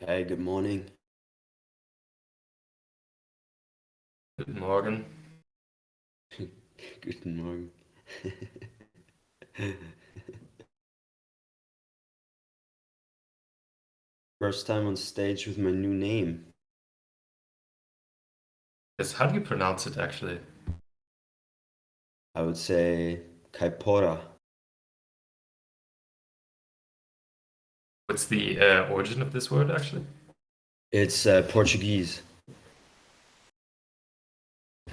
Hey, good morning. Guten Morgen. Guten Morgen. First time on stage with my new name. Yes, how do you pronounce it actually? I would say Kaipora. What's the origin of this word actually? It's Portuguese.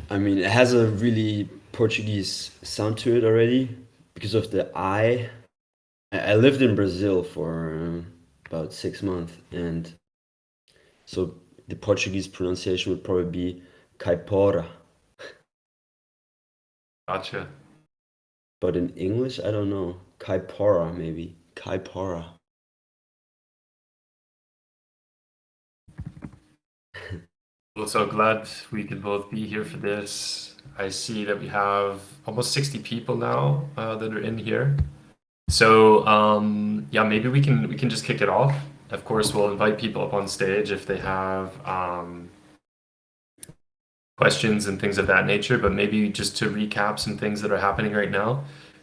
I mean, it has a really Portuguese sound to it already because of the I. I lived in Brazil for about 6 months, and so the Portuguese pronunciation would probably be Caipora. Gotcha. But in English, I don't know. Caipora, maybe. Caipora. Also glad we could both be here for this. I see that we have almost 60 people now that are in here. So yeah, maybe we can just kick it off. Of course, we'll invite people up on stage if they have questions and things of that nature, but maybe just to recap some things that are happening right now.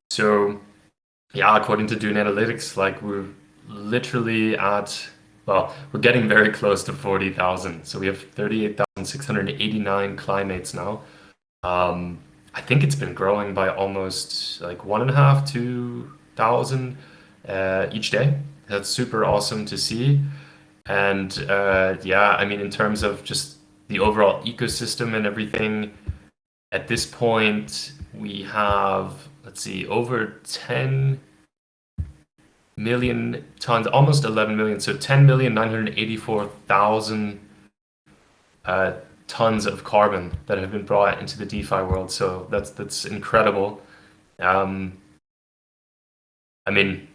So yeah, according to Dune Analytics, like we're literally at, well, we're getting very close to 40,000. So we have 38,689 climates now. Um, I think it's been growing by almost like 1.5, 2,000 each day. That's super awesome to see. And yeah, I mean, in terms of just the overall ecosystem and everything, at this point, we have, let's see, over 10 million tons, almost 11 million, so 10,984,000 uh, tons of carbon that have been brought into the DeFi world. So that's incredible. Um, I mean,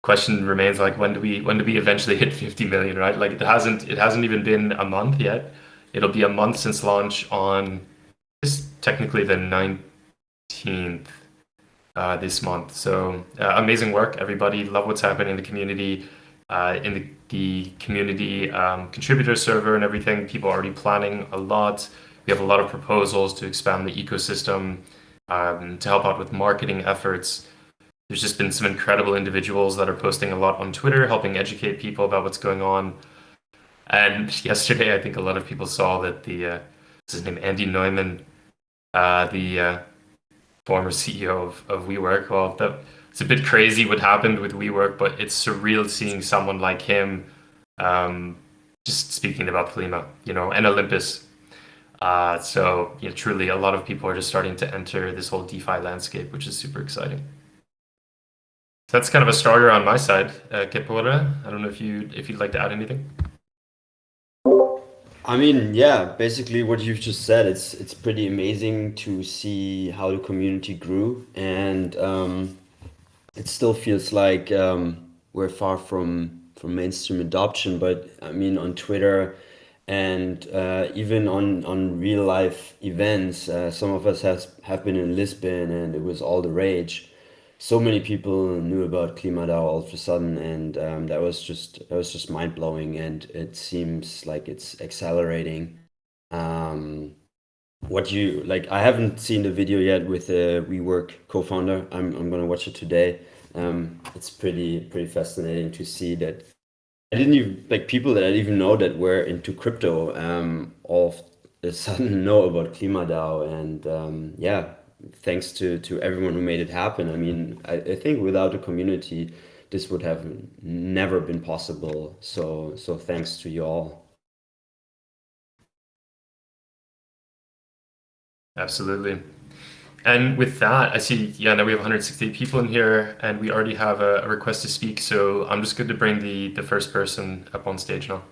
question remains like when do we eventually hit 50 million, right? Like it hasn't even been a month yet. It'll be a month since launch on this technically the 19th this month. So amazing work, everybody. Love what's happening in the community, in the community contributor server and everything. People are already planning a lot. We have a lot of proposals to expand the ecosystem, to help out with marketing efforts. There's just been some incredible individuals that are posting a lot on Twitter, helping educate people about what's going on. And yesterday, I think a lot of people saw that what's his name, Andy Neumann, the former CEO of WeWork. Well, it's a bit crazy what happened with WeWork, but it's surreal seeing someone like him um, just speaking about Klima, and Olympus. So, truly, a lot of people are just starting to enter this whole DeFi landscape, which is super exciting. So that's kind of a starter on my side. Kepora, I don't know if you'd like to add anything. I mean, yeah, basically what you've just said, it's pretty amazing to see how the community grew, and it still feels like we're far from mainstream adoption. But I mean, on Twitter and even on real life events, some of us have been in Lisbon, and it was all the rage. So many people knew about KlimaDAO all of a sudden, and that was just mind blowing, and it seems like it's accelerating. Um, what you like, I haven't seen the video yet with the WeWork co-founder. I'm gonna watch it today. It's pretty fascinating to see that I didn't even like people that I didn't even know that were into crypto. All of a sudden know about KlimaDAO, and yeah, thanks to everyone who made it happen. I mean, I think without the community, this would have never been possible. So thanks to you all. Absolutely. And with that, I see, yeah, now we have 168 people in here, and we already have a request to speak. So I'm just good to bring the first person up on stage now.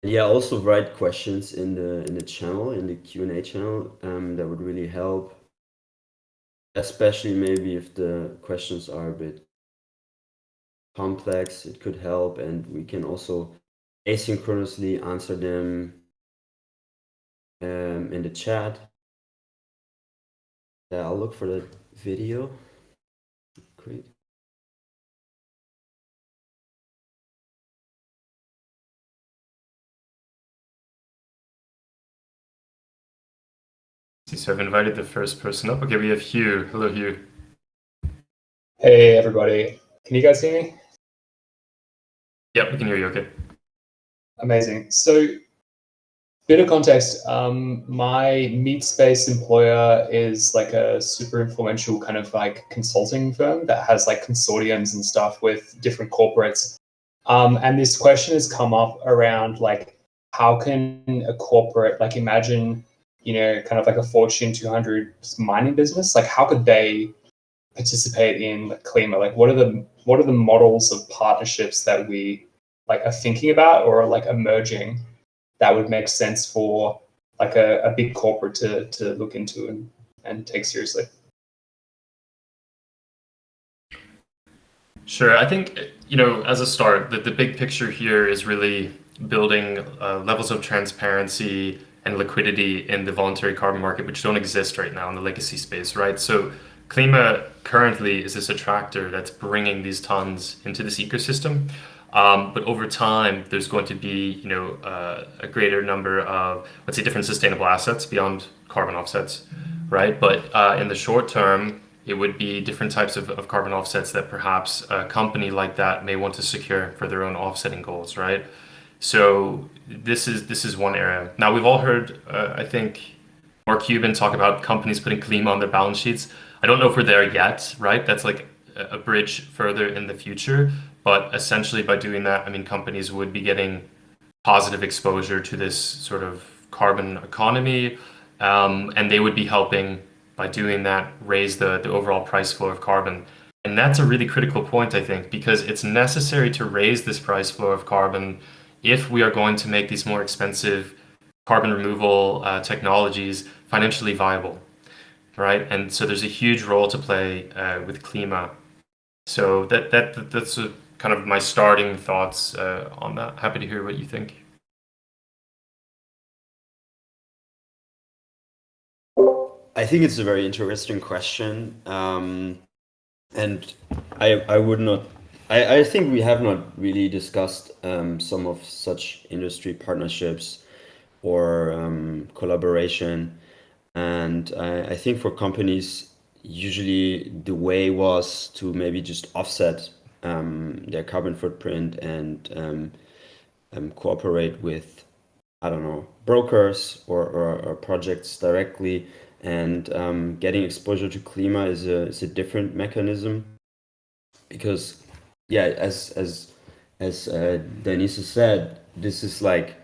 Yeah, also write questions in the channel, in the Q&A channel. That would really help, especially maybe if the questions are a bit complex, it could help, and we can also asynchronously answer them in the chat. Yeah, I'll look for the video. Great. So I've invited the first person up. Okay, we have Hugh. Hello, Hugh. Hey, everybody. Can you guys hear me? Yep, we can hear you okay. Amazing. So, bit of context. My meat space employer is like a super influential kind of like consulting firm that has like consortiums and stuff with different corporates. And this question has come up around like, how can a corporate, like imagine, kind of like a Fortune 200 mining business, like how could they participate in Klima? Like, what are the models of partnerships that we like are thinking about or like emerging that would make sense for like a big corporate to look into and take seriously? Sure. I think, as a start, the big picture here is really building levels of transparency and liquidity in the voluntary carbon market, which don't exist right now in the legacy space, right? So Klima currently is this attractor that's bringing these tons into this ecosystem. But over time, there's going to be, a greater number of, let's say, different sustainable assets beyond carbon offsets, right? But in the short term, it would be different types of carbon offsets that perhaps a company like that may want to secure for their own offsetting goals, right? So this is one area. Now we've all heard, I think, Mark Cuban talk about companies putting Klima on their balance sheets. I don't know if we're there yet, right? That's like a bridge further in the future. But essentially, by doing that, I mean, companies would be getting positive exposure to this sort of carbon economy, and they would be helping by doing that raise the overall price floor of carbon. And that's a really critical point, I think, because it's necessary to raise this price floor of carbon if we are going to make these more expensive carbon removal technologies financially viable, right? And so there's a huge role to play with Klima. So that's kind of my starting thoughts on that. Happy to hear what you think. I think it's a very interesting question. And I would not, I think we have not really discussed some of such industry partnerships or collaboration. And I think for companies, usually the way was to maybe just offset their carbon footprint and cooperate with, I don't know, brokers or projects directly. And getting exposure to Klima is a different mechanism because, yeah, as Denise said, this is like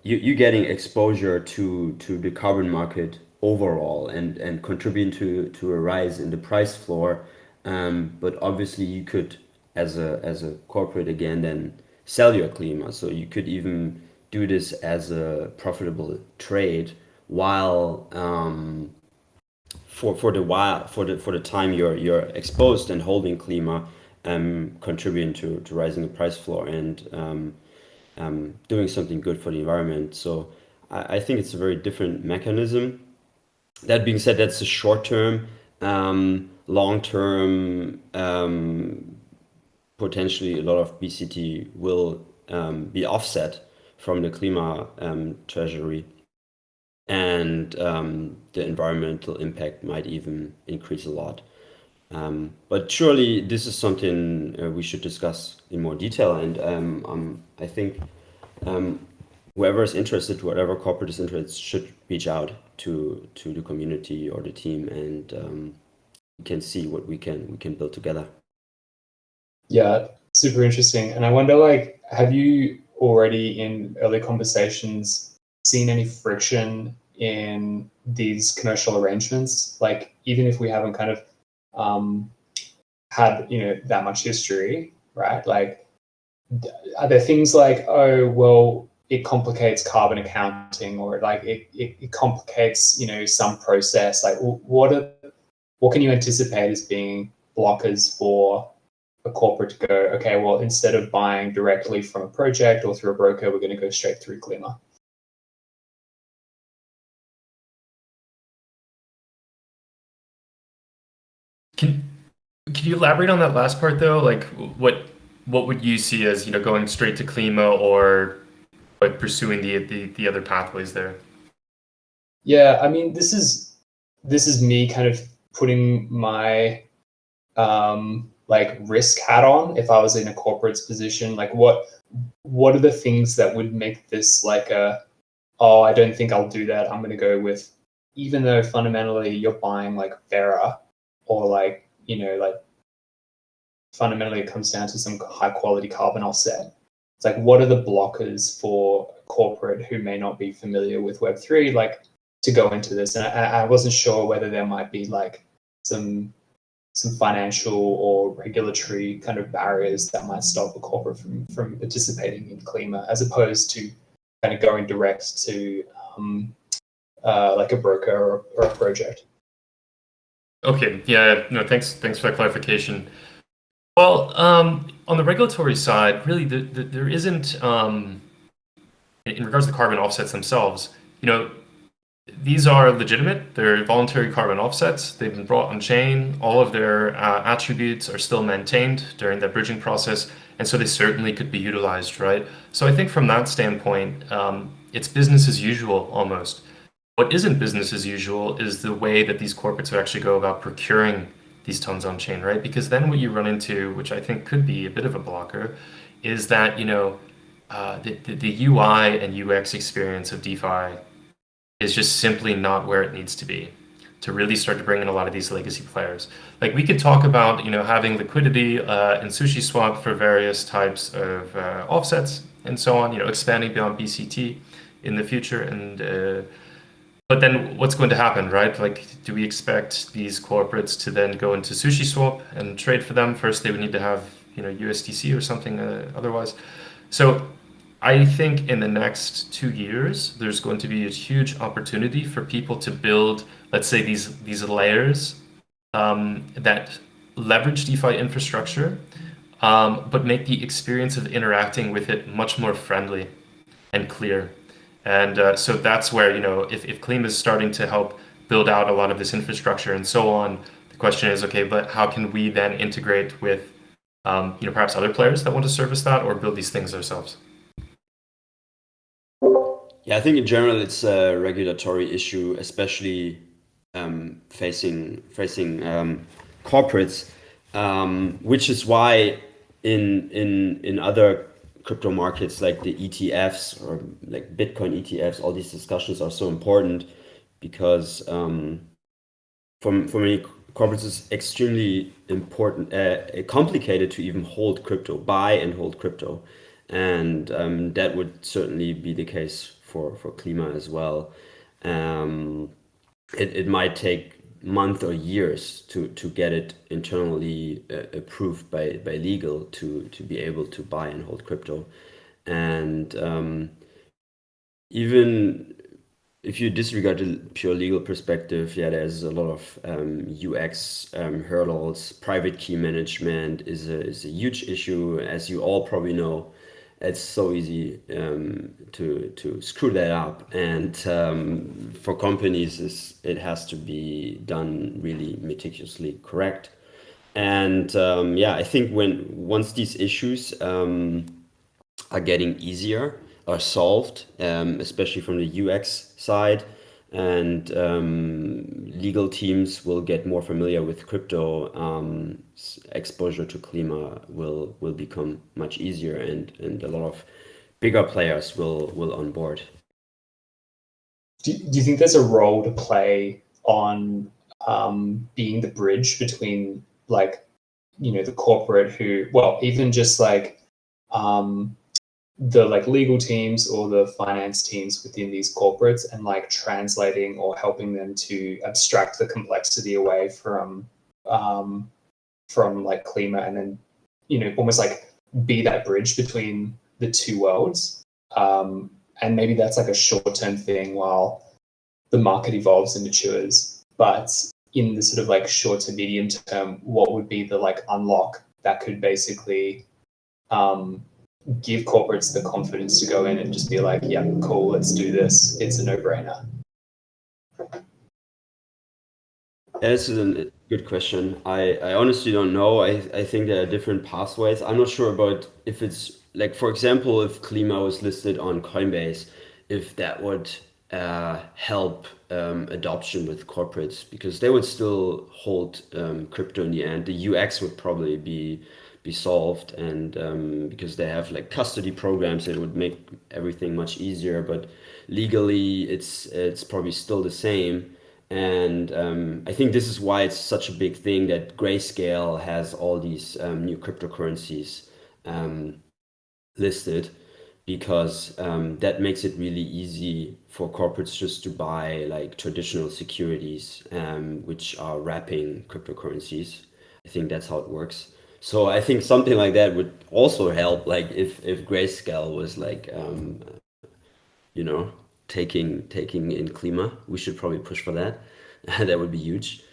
you getting exposure to the carbon market overall and contributing to a rise in the price floor. But obviously, you could, as a corporate again, then sell your Klima. So you could even do this as a profitable trade while for the time you're exposed and holding Klima, contributing to rising the price floor and doing something good for the environment. So I think it's a very different mechanism. That being said, that's the short term. Long term, potentially a lot of BCT will be offset from the Klima treasury, and the environmental impact might even increase a lot. But surely this is something we should discuss in more detail. And I think whoever is interested, whatever corporate is interested, should reach out to the community or the team, and we can see what we can build together. Yeah, super interesting. And I wonder, like, have you already in early conversations seen any friction in these commercial arrangements? Like, even if we haven't kind of had, that much history, right? Like, are there things like, oh, well, it complicates carbon accounting, or like it complicates, some process? Like, what can you anticipate as being blockers for a corporate to go, okay, well, instead of buying directly from a project or through a broker, we're going to go straight through Klima? Can you elaborate on that last part though? Like what would you see as, going straight to Klima or like pursuing the other pathways there? Yeah, I mean, this is me kind of putting my like risk hat on. If I was in a corporate's position, like what are the things that would make this like oh, I don't think I'll do that, I'm going to go with, even though fundamentally you're buying like Vera, or like, like fundamentally it comes down to some high quality carbon offset. It's like, what are the blockers for corporate who may not be familiar with Web3, like to go into this? And I wasn't sure whether there might be like some financial or regulatory kind of barriers that might stop a corporate from participating in Klima, as opposed to kind of going direct to like a broker or a project. Okay, yeah, no, thanks for that clarification. Well, on the regulatory side, really, there isn't, in regards to the carbon offsets themselves, these are legitimate. They're voluntary carbon offsets. They've been brought on chain. All of their attributes are still maintained during that bridging process, and so they certainly could be utilized, right? So I think from that standpoint, it's business as usual almost. What isn't business as usual is the way that these corporates would actually go about procuring these tons on chain, right? Because then what you run into, which I think could be a bit of a blocker, is that the UI and UX experience of DeFi is just simply not where it needs to be to really start to bring in a lot of these legacy players. Like we could talk about, having liquidity in SushiSwap for various types of offsets and so on, expanding beyond BCT in the future. And but then what's going to happen, right? Like, do we expect these corporates to then go into SushiSwap and trade for them? First, they would need to have, USDC or something otherwise. So I think in the next 2 years, there's going to be a huge opportunity for people to build, let's say, these layers that leverage DeFi infrastructure, but make the experience of interacting with it much more friendly and clear. And so that's where, if Klima is starting to help build out a lot of this infrastructure and so on, the question is, okay, but how can we then integrate with, perhaps other players that want to service that or build these things ourselves? Yeah, I think in general it's a regulatory issue, especially facing corporates, which is why in other crypto markets like the ETFs or like Bitcoin ETFs, all these discussions are so important because for many corporates it's extremely important, complicated to even hold crypto, buy and hold crypto, and that would certainly be the case for Klima as well. It might take months or years to get it internally approved by legal to be able to buy and hold crypto. And even if you disregard the pure legal perspective, yeah, there's a lot of UX hurdles. Private key management is a huge issue, as you all probably know. It's so easy to screw that up, and for companies, it has to be done really meticulously correct. And yeah, I think once these issues are getting easier, are solved, especially from the UX side, and legal teams will get more familiar with crypto, exposure to Klima will become much easier, and a lot of bigger players will on board. Do you think there's a role to play on being the bridge between like, the corporate who, well, even just like the like legal teams or the finance teams within these corporates, and like translating or helping them to abstract the complexity away from like Klima, and then almost like be that bridge between the two worlds, and maybe that's like a short-term thing while the market evolves and matures, but in the sort of like short to medium term, what would be the like unlock that could basically give corporates the confidence to go in and just be like, yeah, cool, let's do this. It's a no-brainer. This is a good question. I honestly don't know. I think there are different pathways. I'm not sure about if it's like, for example, if Klima was listed on Coinbase, if that would help adoption with corporates, because they would still hold crypto in the end. The UX would probably be solved, and because they have like custody programs, it would make everything much easier. But legally, it's probably still the same. And I think this is why it's such a big thing that Grayscale has all these new cryptocurrencies listed, because that makes it really easy for corporates just to buy like traditional securities, which are wrapping cryptocurrencies. I think that's how it works. So I think something like that would also help, like if Grayscale was like, you know, taking in Klima. We should probably push for that. That would be huge.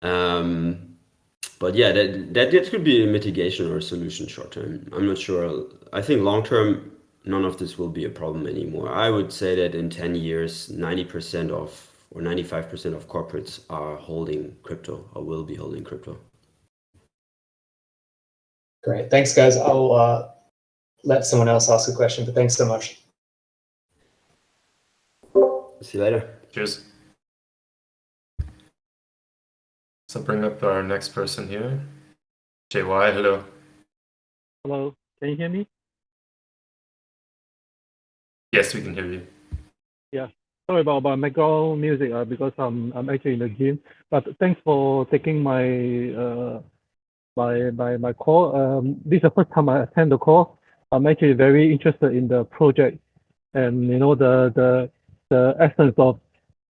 But yeah, that could be a mitigation or a solution short term. I'm not sure. I think long term, none of this will be a problem anymore. I would say that in 10 years, 90% of or 95% of corporates are holding crypto or will be holding crypto. Great. Thanks, guys. I'll let someone else ask a question, but thanks so much. See you later. Cheers. So bring up our next person here. JY, hello. Hello, can you hear me? Yes, we can hear you. Yeah. Sorry about background music because I'm actually in the gym. But thanks for taking my my call. This is the first time I attend the call. I'm actually very interested in the project, and you know the essence of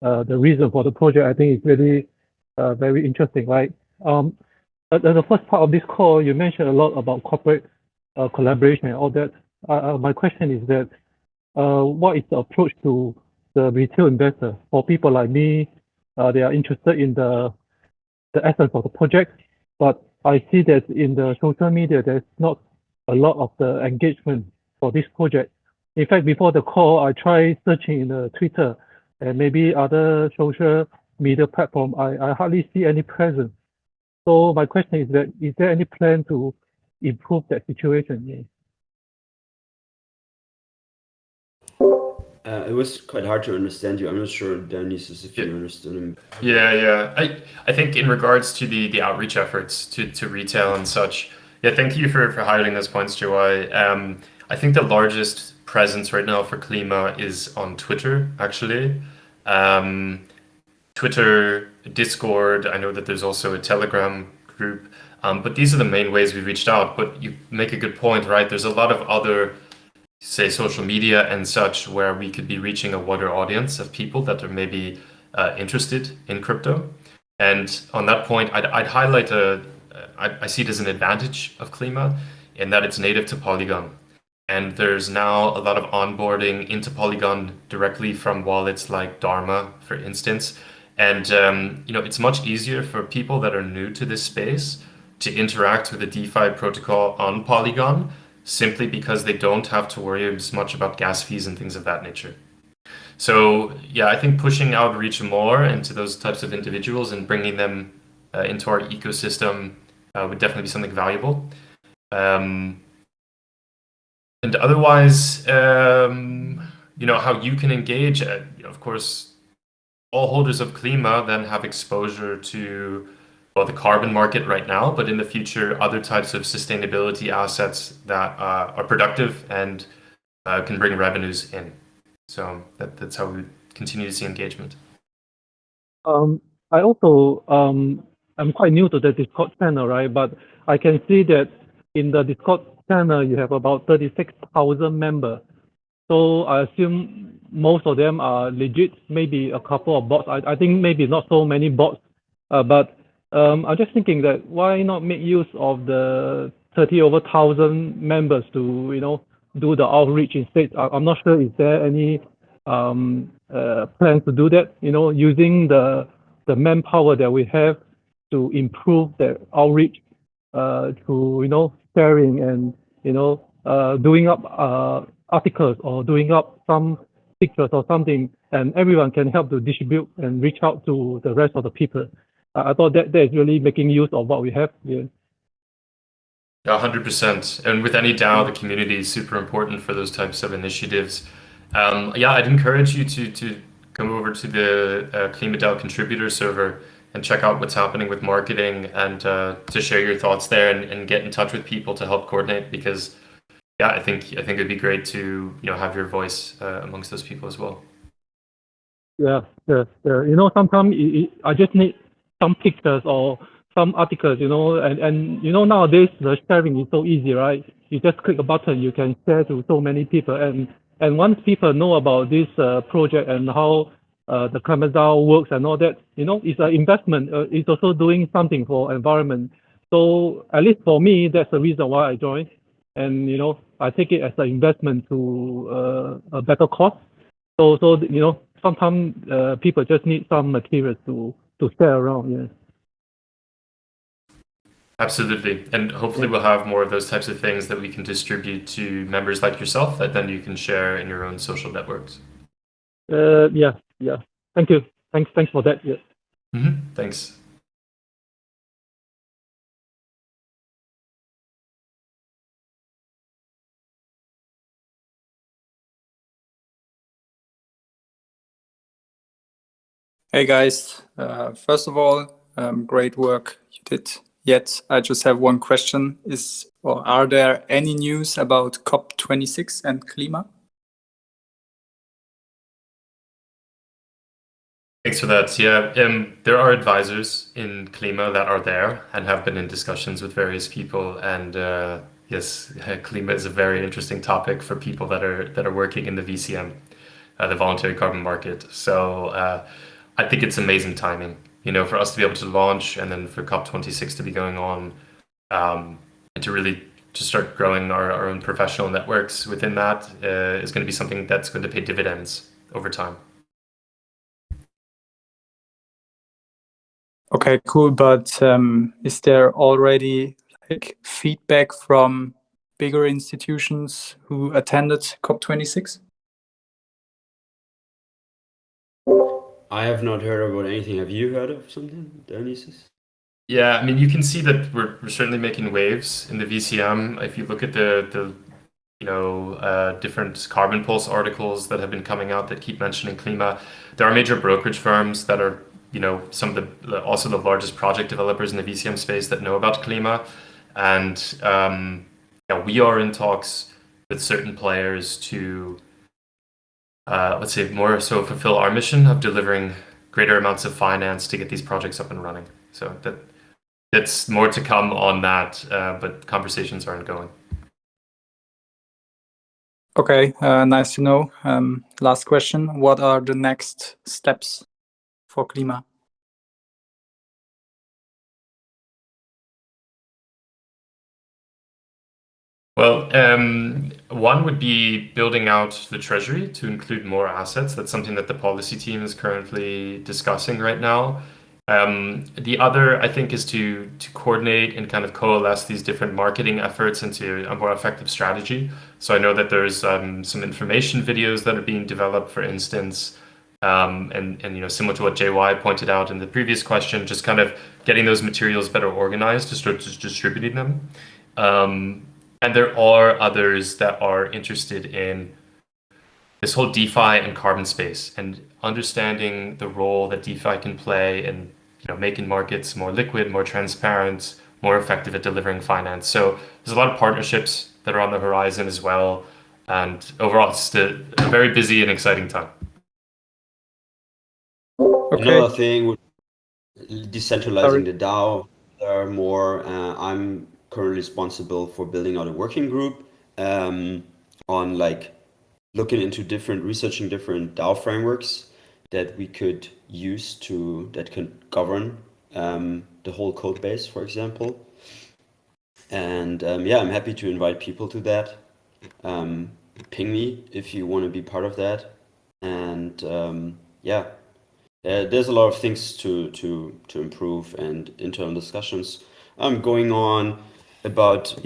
the reason for the project. I think it's really very interesting, right? At the first part of this call, you mentioned a lot about corporate collaboration and all that. My question is that what is the approach to the retail investor for people like me? They are interested in the essence of the project, but I see that in the social media there's not a lot of the engagement for this project. In fact, before the call, I tried searching in the Twitter and maybe other social media platform. I hardly see any presence. So my question is that is there any plan to improve that situation? It was quite hard to understand you. I'm not sure, Dionysus, if you understood him. Yeah. I think in regards to the outreach efforts to retail and such, yeah, thank you for highlighting those points, Joey. I think the largest presence right now for Klima is on Twitter, actually. Twitter, Discord, I know that there's also a Telegram group, but these are the main ways we've reached out. But you make a good point, right? There's a lot of other, say, social media and such where we could be reaching a wider audience of people that are maybe interested in crypto. And on that point, I'd highlight I see it as an advantage of Klima in that it's native to Polygon. And there's now a lot of onboarding into Polygon directly from wallets like Dharma, for instance. And it's much easier for people that are new to this space to interact with a DeFi protocol on Polygon, simply because they don't have to worry as much about gas fees and things of that nature. So yeah, I think pushing outreach more into those types of individuals and bringing them into our ecosystem would definitely be something valuable. And otherwise, how you can engage, of course, all holders of Klima then have exposure to the carbon market right now, but in the future, other types of sustainability assets that are productive and can bring revenues in. So that's how we continue to see engagement. I also I'm quite new to the Discord channel, right? But I can see that in the Discord channel you have about 36,000 members. So I assume most of them are legit. Maybe a couple of bots. I think maybe not so many bots. But I'm just thinking that why not make use of the 30,000 members to do the outreach instead. I'm not sure is there any plan to do that. Using the manpower that we have to improve the outreach. through sharing and doing up articles or doing up some pictures or something, and everyone can help to distribute and reach out to the rest of the people. I thought that is really making use of what we have. Yeah. Yeah, 100%. And with any DAO, the community is super important for those types of initiatives. Yeah, I'd encourage you to come over to the Klima DAO contributor server and check out what's happening with marketing and to share your thoughts there and get in touch with people to help coordinate because yeah, I think it'd be great to have your voice amongst those people as well. Yeah. Sometimes I just need some pictures or some articles, and nowadays the sharing is so easy, right? You just click a button, you can share to so many people, and once people know about this project and how the KlimaDAO works and all that, it's an investment. It's also doing something for environment. So at least for me, that's the reason why I joined, and I take it as an investment to a better cause. So sometimes people just need some materials to share around. Yeah. Absolutely. And hopefully we'll have more of those types of things that we can distribute to members like yourself that then you can share in your own social networks. Yeah. Thank you. Thanks for that. Yeah. Thanks. Hey guys, first of all, great work you did. Yet I just have one question: are there any news about COP26 and Klima? Thanks for that. Yeah, there are advisors in Klima that are there and have been in discussions with various people. And yes, Klima is a very interesting topic for people that are working in the VCM, the voluntary carbon market. So I think it's amazing timing, for us to be able to launch and then for COP26 to be going on, and to really to start growing our own professional networks within that is going to be something that's going to pay dividends over time. Okay, cool. But is there already feedback from bigger institutions who attended COP26? I have not heard about anything. Have you heard of something, Dionysus? Yeah, I mean, you can see that we're certainly making waves in the VCM. If you look at the different Carbon Pulse articles that have been coming out that keep mentioning Klima, there are major brokerage firms that are, some of also the largest project developers in the VCM space that know about Klima. And we are in talks with certain players to, let's say, more so fulfill our mission of delivering greater amounts of finance to get these projects up and running. So that's more to come on that, but conversations are ongoing. Okay, nice to know. Last question: what are the next steps for Klima? Well, one would be building out the treasury to include more assets. That's something that the policy team is currently discussing right now. The other, I think, is to coordinate and kind of coalesce these different marketing efforts into a more effective strategy. So I know that there's some information videos that are being developed, for instance, and similar to what JY pointed out in the previous question, just kind of getting those materials better organized to start distributing them. And there are others that are interested in this whole DeFi and carbon space and understanding the role that DeFi can play in making markets more liquid, more transparent, more effective at delivering finance. So there's a lot of partnerships that are on the horizon as well. And overall, it's a very busy and exciting time. Okay. Another thing, decentralizing the DAO. There are more. I'm currently responsible for building out a working group on looking into researching different DAO frameworks that we could use that can govern the whole code base, for example. And yeah, I'm happy to invite people to that. Ping me if you want to be part of that. And yeah, there's a lot of things to improve and internal discussions. going on about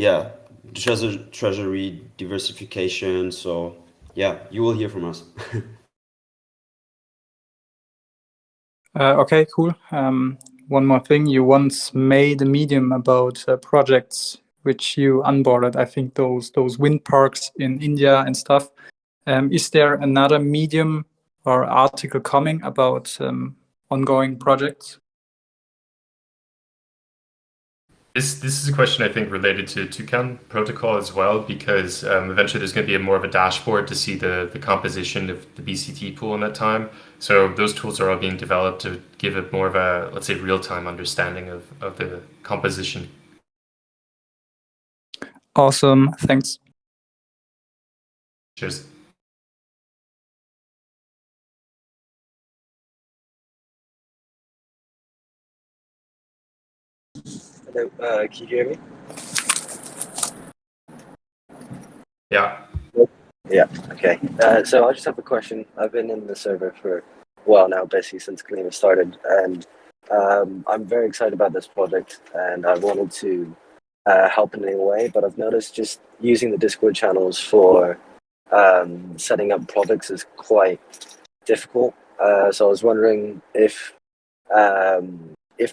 treasury diversification. So yeah, you will hear from us. Okay, cool. One more thing. You once made a medium about projects which you onboarded. I think those wind parks in India and stuff. Is there another medium or article coming about ongoing projects? This is a question I think related to Toucan protocol as well, because eventually there's going to be more of a dashboard to see the composition of the BCT pool in that time. So those tools are all being developed to give it more of a, let's say, real-time understanding of the composition. Awesome. Thanks. Cheers. Hello, can you hear me? Yeah. Yeah, okay. So I just have a question. I've been in the server for a while now, basically since Klima started, and I'm very excited about this project, and I wanted to help in any way, but I've noticed just using the Discord channels for setting up projects is quite difficult. So I was wondering if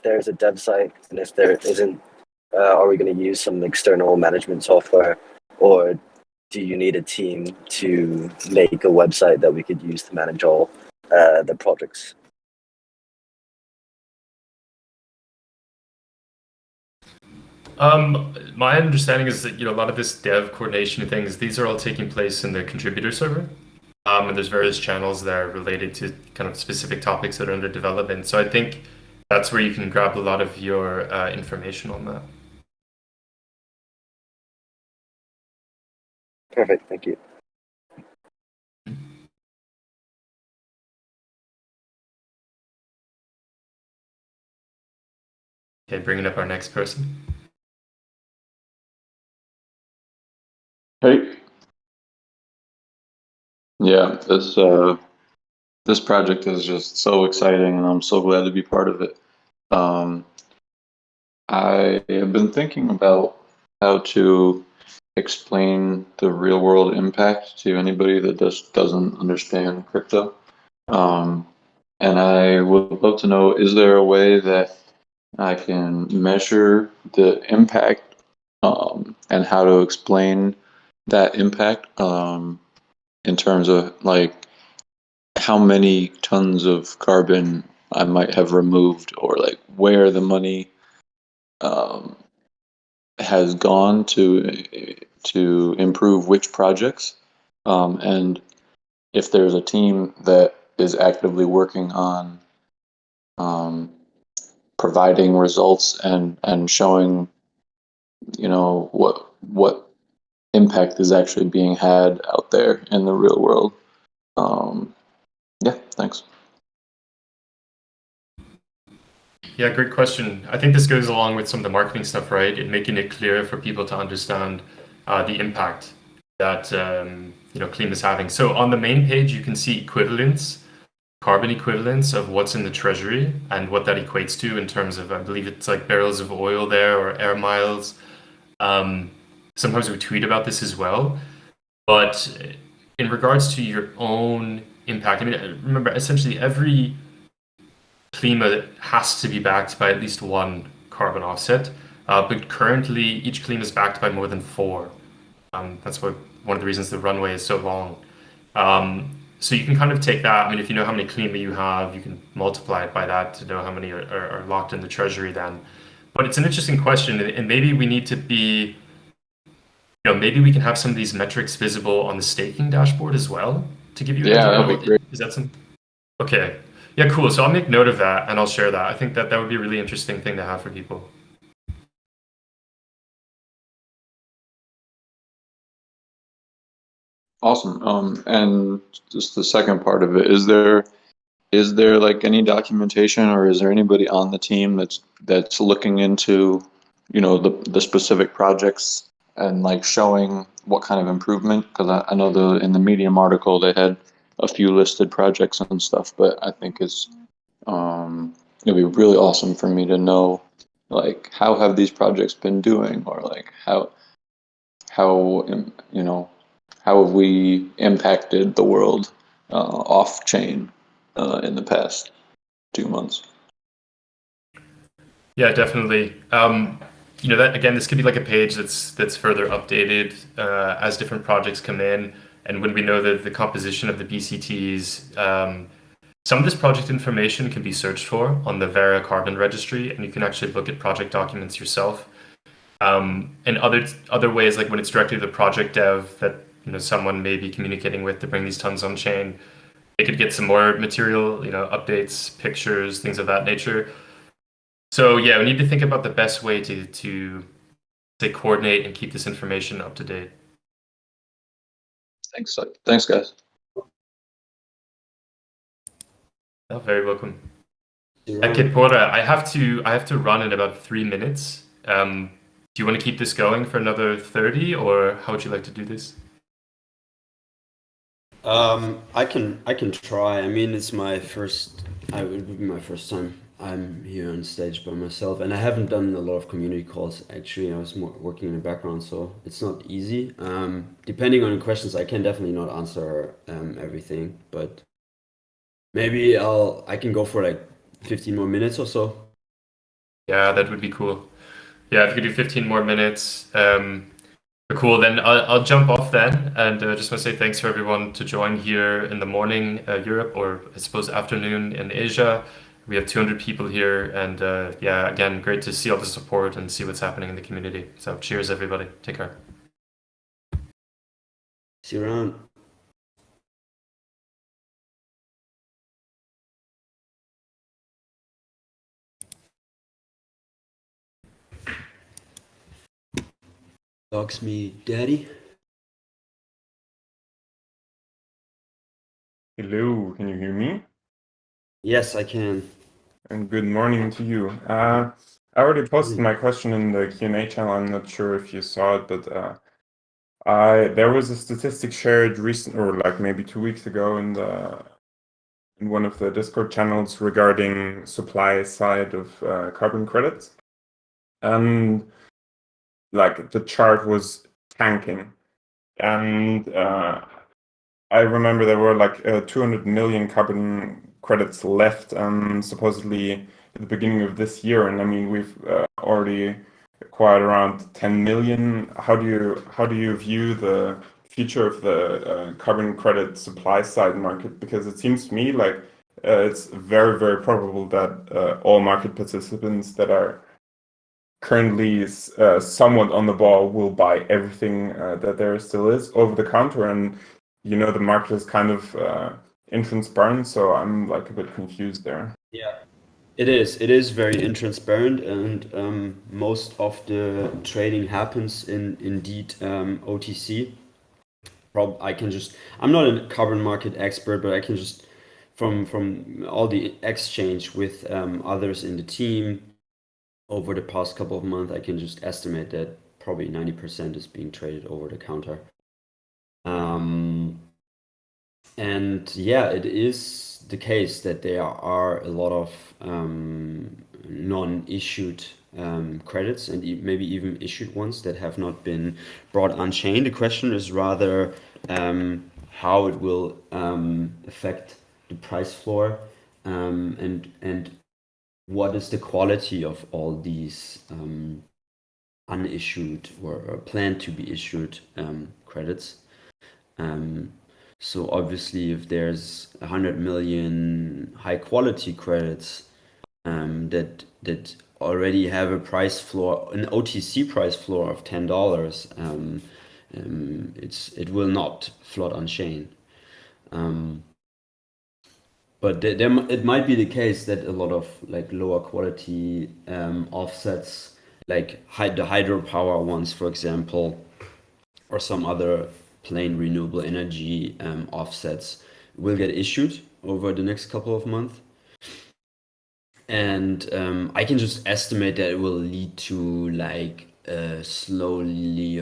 there's a dev site, and if there isn't, are we going to use some external management software, or do you need a team to make a website that we could use to manage all the projects? My understanding is that a lot of this dev coordination things, these are all taking place in the contributor server. And there's various channels that are related to kind of specific topics that are under development. So I think that's where you can grab a lot of your information on that. Perfect, thank you. Okay, bringing up our next person. Hey. Yeah, this project is just so exciting, and I'm so glad to be part of it. I have been thinking about how to explain the real world impact to anybody that just doesn't understand crypto. And I would love to know, is there a way that I can measure the impact, and how to explain that impact, in terms of like how many tons of carbon I might have removed, or like where the money has gone to improve which projects, and if there's a team that is actively working on providing results and showing what impact is actually being had out there in the real world. Yeah, thanks. Yeah, great question. I think this goes along with some of the marketing stuff, right? And making it clear for people to understand the impact that Klima is having. So on the main page, you can see equivalents, carbon equivalents of what's in the treasury and what that equates to in terms of, I believe it's like barrels of oil there or air miles. Sometimes we tweet about this as well. But in regards to your own impact, I mean, remember, essentially every Klima has to be backed by at least one carbon offset, but currently each Klima is backed by more than 4. That's one of the reasons the runway is so long. So you can kind of take that. I mean, if you know how many Klima you have, you can multiply it by that to know how many are locked in the treasury then. But it's an interesting question, and maybe we need to be, maybe we can have some of these metrics visible on the staking dashboard as well to give you an idea. That'd be great. Is that something? Okay. Yeah, cool. So I'll make note of that and I'll share that. I think that would be a really interesting thing to have for people. Awesome. And just the second part of it, is there like any documentation, or is there anybody on the team that's looking into, the specific projects and like showing what kind of improvement? Because I know in the Medium article they had a few listed projects and stuff, but I think it'd be really awesome for me to know like how have these projects been doing, or like how you know, how have we impacted the world off chain in the past 2 months? Yeah, definitely. You know, that again, this could be like a page that's further updated as different projects come in, and when we know the composition of the BCTs. Some of this project information can be searched for on the Vera Carbon Registry, and you can actually look at project documents yourself. And other ways, like when it's directly to the project dev that someone may be communicating with to bring these tons on chain, they could get some more material, updates, pictures, things of that nature. So yeah, we need to think about the best way to say coordinate and keep this information up to date. Thanks, guys. Oh, very welcome. You're right. Okay, Pora, I have to run in about 3 minutes. Do you want to keep this going for another 30, or how would you like to do this? I can try. I mean, it would be my first time I'm here on stage by myself, and I haven't done a lot of community calls actually. I was more working in the background, so it's not easy. Depending on the questions, I can definitely not answer everything, but maybe I can go for like 15 more minutes or so. Yeah, that would be cool. Yeah, if you could do 15 more minutes. Cool, then I'll jump off then, and just want to say thanks for everyone to join here in the morning, Europe, or I suppose afternoon in Asia. We have 200 people here, and yeah, again, great to see all the support and see what's happening in the community. So cheers, everybody. Take care. See you around. Dogs me daddy. Hello, can you hear me? Yes, I can. And good morning to you. I already posted my question in the Q&A channel. I'm not sure if you saw it, but there was a statistic shared recent, or like maybe 2 weeks ago, in one of the Discord channels regarding supply side of carbon credits, and like the chart was tanking, and I remember there were like 200 million carbon credits left, supposedly at the beginning of this year, and I mean we've already acquired around 10 million. How do you view the future of the carbon credit supply side market? Because it seems to me like it's very, very probable that all market participants that are currently somewhat on the ball will buy everything that there still is over the counter, and the market is kind of intransparent, so I'm like a bit confused there. Yeah, it is. It is very intransparent, and most of the trading happens in indeed OTC. I'm not a carbon market expert, but I can just from all the exchange with others in the team over the past couple of months, I can just estimate that probably 90% is being traded over the counter. And yeah, it is the case that there are a lot of non-issued credits, and maybe even issued ones that have not been brought on chain. The question is rather how it will affect the price floor, and what is the quality of all these unissued or planned to be issued credits. So obviously, if there's 100 million high quality credits that already have a price floor, an OTC price floor of $10, it will not float on chain. But it might be the case that a lot of like lower quality offsets, like the hydropower ones, for example, or some other plain renewable energy offsets, will get issued over the next couple of months. And I can just estimate that it will lead to like a slowly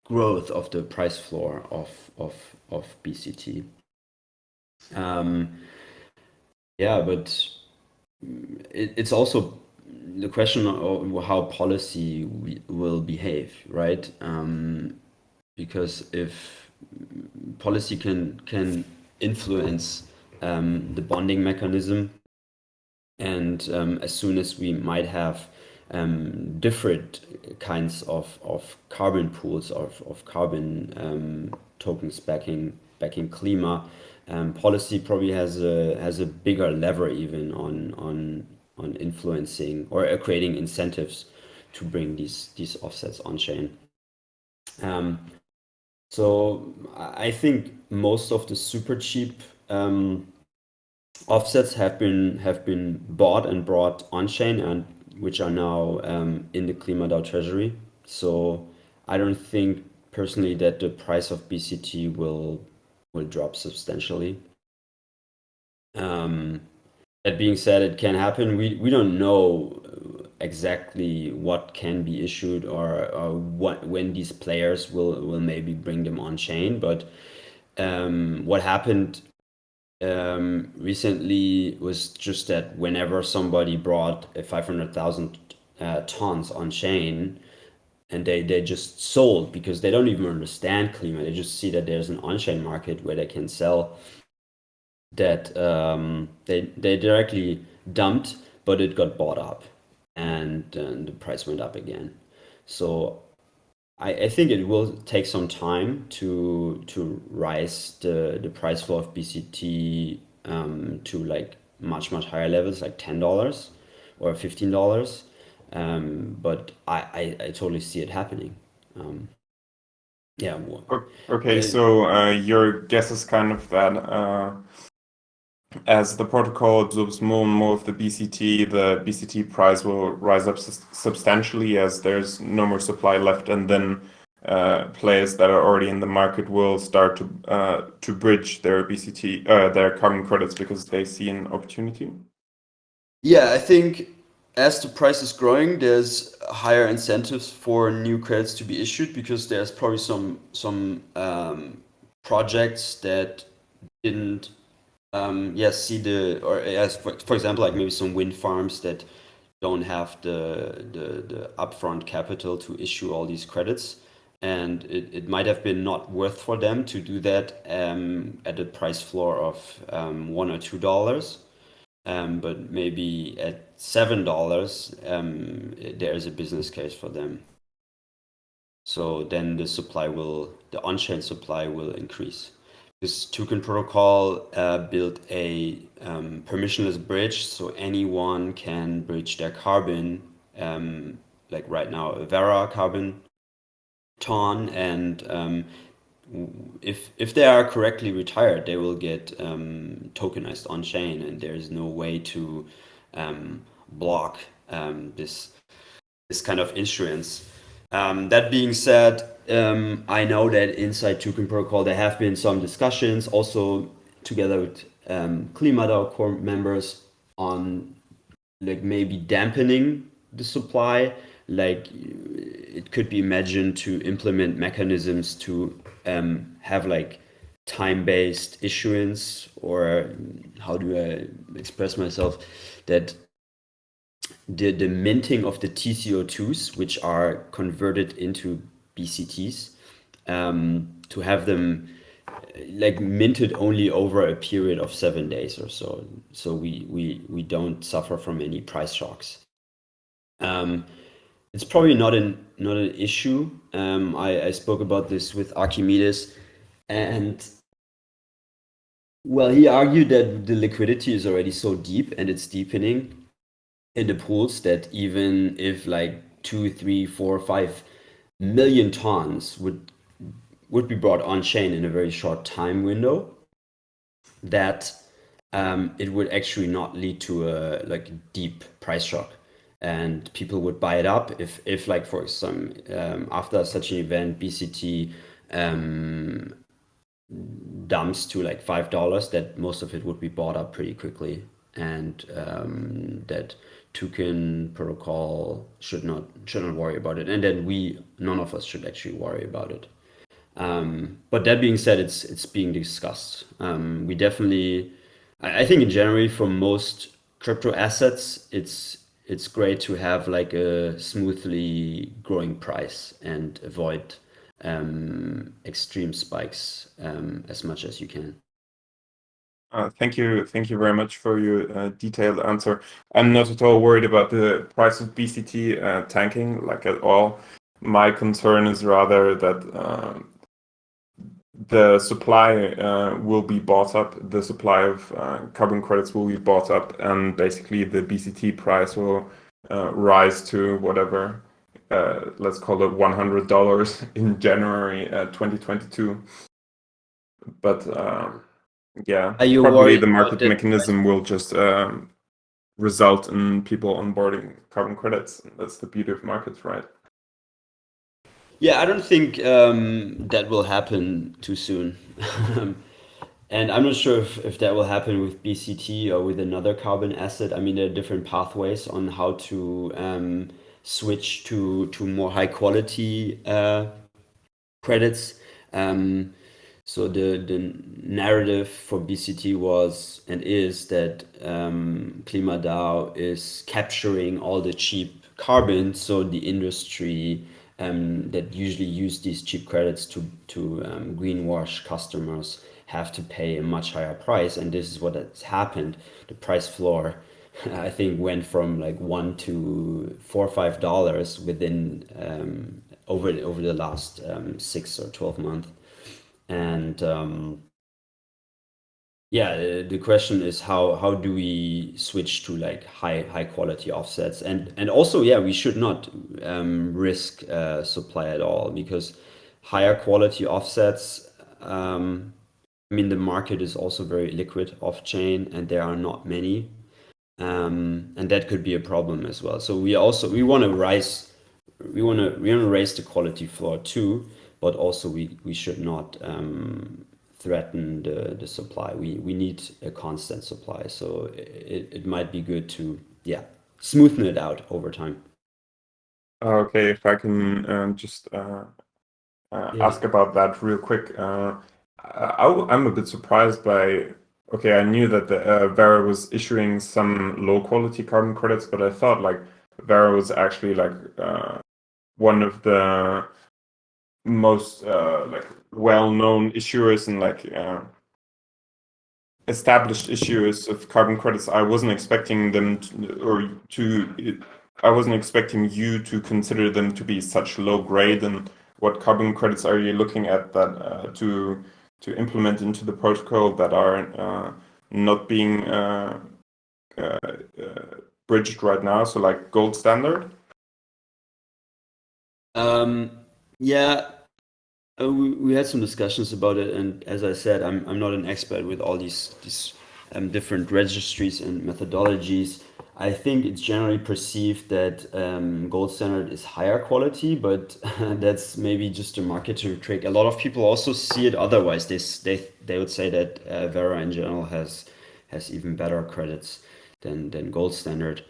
growth of the price floor of BCT. Yeah, but it's also the question of how policy will behave, right? Because if policy can influence the bonding mechanism, and as soon as we might have different kinds of carbon pools of carbon tokens backing Klima, policy probably has a bigger lever even on influencing or creating incentives to bring these offsets on chain. So I think most of the super cheap offsets have been bought and brought on chain, and which are now in the KlimaDAO treasury. So I don't think personally that the price of BCT will drop substantially. That being said, it can happen. We don't know exactly what can be issued or when these players will maybe bring them on chain. But what happened recently was just that whenever somebody brought 500,000 tons on chain, and they just sold because they don't even understand Klima. They just see that there's an on-chain market where they can sell, that they directly dumped, but it got bought up, and the price went up again. So I think it will take some time to rise the price floor of BCT to like much higher levels, like $10 or $15. But I totally see it happening. Yeah. Okay, so your guess is kind of that as the protocol absorbs more and more of the BCT price will rise up substantially as there's no more supply left, and then players that are already in the market will start to bridge their BCT their carbon credits because they see an opportunity. Yeah, I think as the price is growing, there's higher incentives for new credits to be issued because there's probably some projects that didn't see or as for example, like maybe some wind farms that don't have the upfront capital to issue all these credits, and it might have been not worth for them to do that at a price floor of $1 or $2. But maybe at $7, there is a business case for them. So then the on-chain supply will increase. This token protocol built a permissionless bridge, so anyone can bridge their carbon, like right now, a Vera carbon ton, and if they are correctly retired, they will get tokenized on chain, and there is no way to block this kind of issuance. That being said, I know that inside Token Protocol there have been some discussions, also together with KlimaDAO core members, on like maybe dampening the supply. Like it could be imagined to implement mechanisms to have like time-based issuance, or how do I express myself, that the minting of the TCO2s, which are converted into BCTs, to have them like minted only over a period of 7 days or so, so we don't suffer from any price shocks. It's probably not an issue. I spoke about this with Archimedes, and well, he argued that the liquidity is already so deep and it's deepening in the pools that even if like 2, 3, 4, 5 million tons would be brought on chain in a very short time window, that it would actually not lead to a like deep price shock, and people would buy it up if like for some after such an event BCT dumps to like $5, that most of it would be bought up pretty quickly, and that token protocol should not worry about it, and then none of us should actually worry about it. But that being said, it's being discussed. I think in general for most crypto assets, it's it's great to have like a smoothly growing price and avoid extreme spikes as much as you can. Thank you very much for your detailed answer. I'm not at all worried about the price of BCT tanking, like at all. My concern is rather that the supply will be bought up. The supply of carbon credits will be bought up, and basically the BCT price will rise to whatever, let's call it $100 in January 2022. But yeah, Are you probably worried the about market that? mechanism will just result in people onboarding carbon credits. That's the beauty of markets, right? Yeah, I don't think that will happen too soon. And I'm not sure if that will happen with BCT or with another carbon asset. I mean, there are different pathways on how to switch to more high quality credits. So the narrative for BCT was and is that Klima DAO is capturing all the cheap carbon, so the industry that usually use these cheap credits to greenwash customers have to pay a much higher price, and this is what has happened. The price floor, I think, went from like $1 to $4 or $5 within over the last 6 or 12 months. And yeah, the question is how do we switch to like high quality offsets, and also, yeah, we should not risk supply at all, because higher quality offsets, I mean, the market is also very liquid off chain, and there are not many, and that could be a problem as well. So we want to raise the quality floor too, but also we should not threaten the supply. We need a constant supply, so it might be good to, yeah, smoothen it out over time. Okay, if I can just ask about that real quick. I'm a bit surprised by. Okay, I knew that the Vera was issuing some low quality carbon credits, but I thought like Vera was actually like one of the most like well-known issuers and like established issuers of carbon credits. I wasn't expecting them I wasn't expecting you to consider them to be such low grade. And what carbon credits are you looking at that to implement into the protocol that are not being bridged right now? So like gold standard. Yeah, we had some discussions about it, and as I said, I'm not an expert with all these different registries and methodologies. I think it's generally perceived that gold standard is higher quality, but that's maybe just a marketing trick. A lot of people also see it otherwise. They would say that Vera in general has even better credits than gold standard.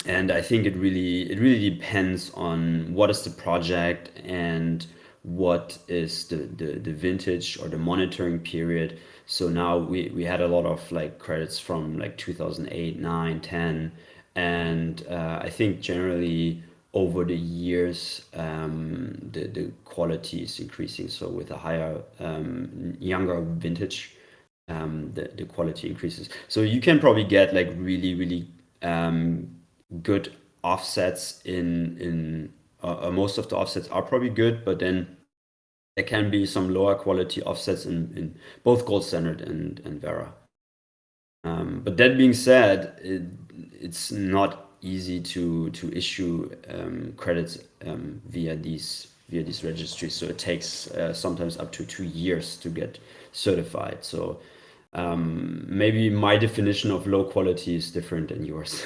And I think it really depends on what is the project and what is the vintage or the monitoring period. So now we had a lot of like credits from like 2008, 9, 10, and I think generally over the years the quality is increasing. So with a higher younger vintage, the quality increases. So you can probably get like really good offsets in most of the offsets are probably good, but then there can be some lower quality offsets in both gold standard and Vera. But that being said, it's not easy to issue credits via these registries. So it takes sometimes up to 2 years to get certified. So maybe my definition of low quality is different than yours.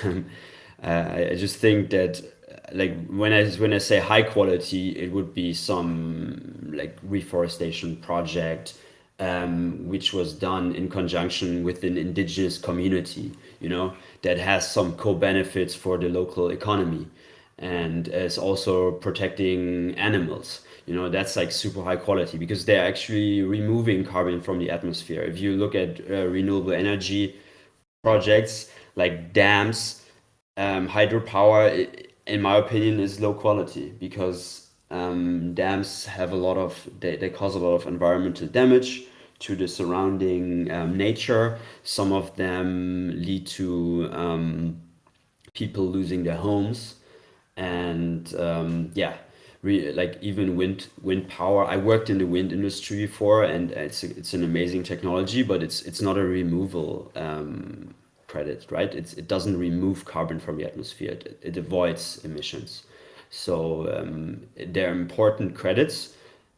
I just think that like when I say high quality, it would be some like reforestation project which was done in conjunction with an indigenous community, that has some co-benefits for the local economy and is also protecting animals. That's like super high quality because they're actually removing carbon from the atmosphere. If you look at renewable energy projects like dams, hydropower, in my opinion, is low quality because dams have a lot of they cause a lot of environmental damage to the surrounding nature. Some of them lead to people losing their homes, and yeah, like even wind power. I worked in the wind industry before, and it's an amazing technology, but it's not a removal credit, right? It doesn't remove carbon from the atmosphere. It avoids emissions. So they're important credits,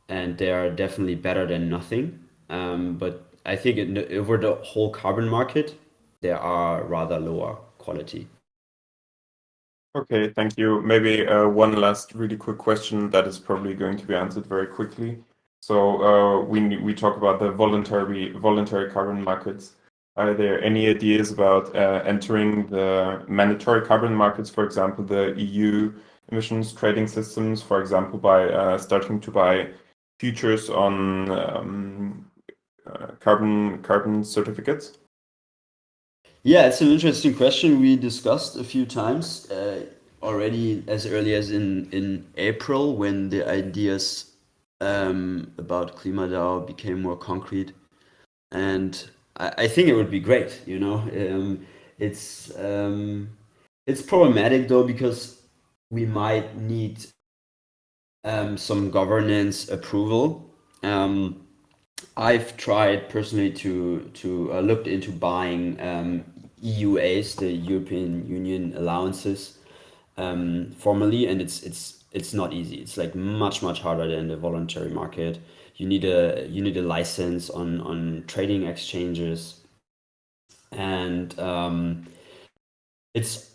and they are definitely better than nothing. But I think over the whole carbon market, they are rather lower quality. Okay, thank you. Maybe one last really quick question that is probably going to be answered very quickly. So we talk about the voluntary carbon markets. Are there any ideas about entering the mandatory carbon markets, for example, the EU emissions trading systems, for example, by starting to buy futures on carbon certificates? Yeah, it's an interesting question we discussed a few times already as early as in April when the ideas about KlimaDAO became more concrete. And I think it would be great, you know. It's problematic though because we might need some governance approval. I've tried personally to looked into buying EUAs, the European Union allowances, formally, and it's not easy. It's like much harder than the voluntary market. You need a license on trading exchanges, and it's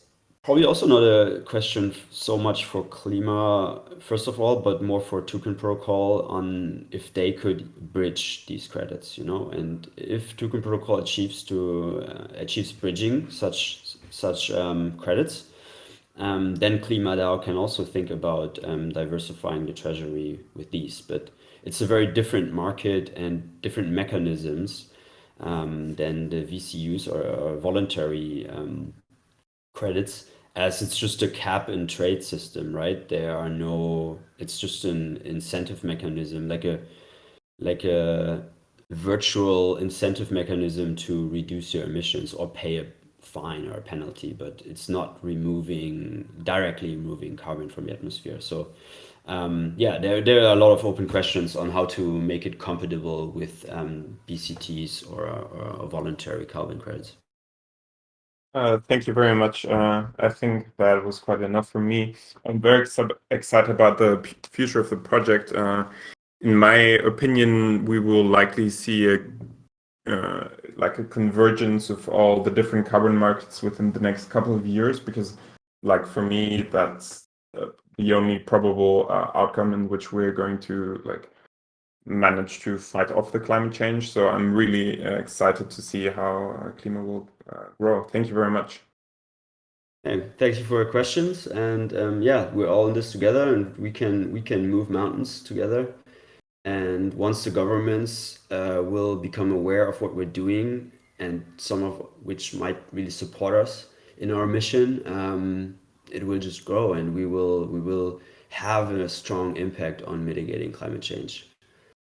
probably also not a question so much for Klima, first of all, but more for Token Protocol on if they could bridge these credits, you know, and if Token Protocol achieves bridging such credits, then KlimaDAO can also think about diversifying the treasury with these. But it's a very different market and different mechanisms than the VCUs or voluntary credits, as it's just a cap and trade system, right? It's just an incentive mechanism, like a virtual incentive mechanism to reduce your emissions or pay a fine or a penalty, but it's not directly removing carbon from the atmosphere. So yeah, there are a lot of open questions on how to make it compatible with BCTs or voluntary carbon credits. Thank you very much. I think that was quite enough for me. I'm very excited about the future of the project. In my opinion, we will likely see like a convergence of all the different carbon markets within the next couple of years, because like for me, that's the only probable outcome in which we're going to like manage to fight off the climate change. So I'm really excited to see how Klima will grow. Thank you very much. Hey, thank you for your questions, and yeah, we're all in this together, and we can move mountains together. And once the governments will become aware of what we're doing, and some of which might really support us in our mission, it will just grow, and we will have a strong impact on mitigating climate change.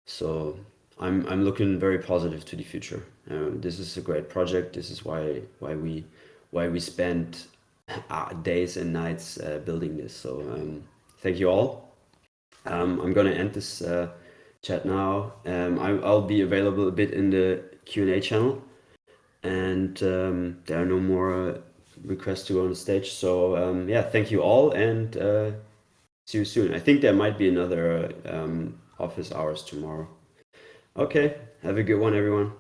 So I'm looking very positive to the future. This is a great project. This is why we spent days and nights building this. So thank you all. I'm gonna end this chat now. I'll be available a bit in the Q&A channel, and there are no more requests to go on the stage. So yeah, thank you all, and see you soon. I think there might be another office hours tomorrow. Okay, have a good one, everyone.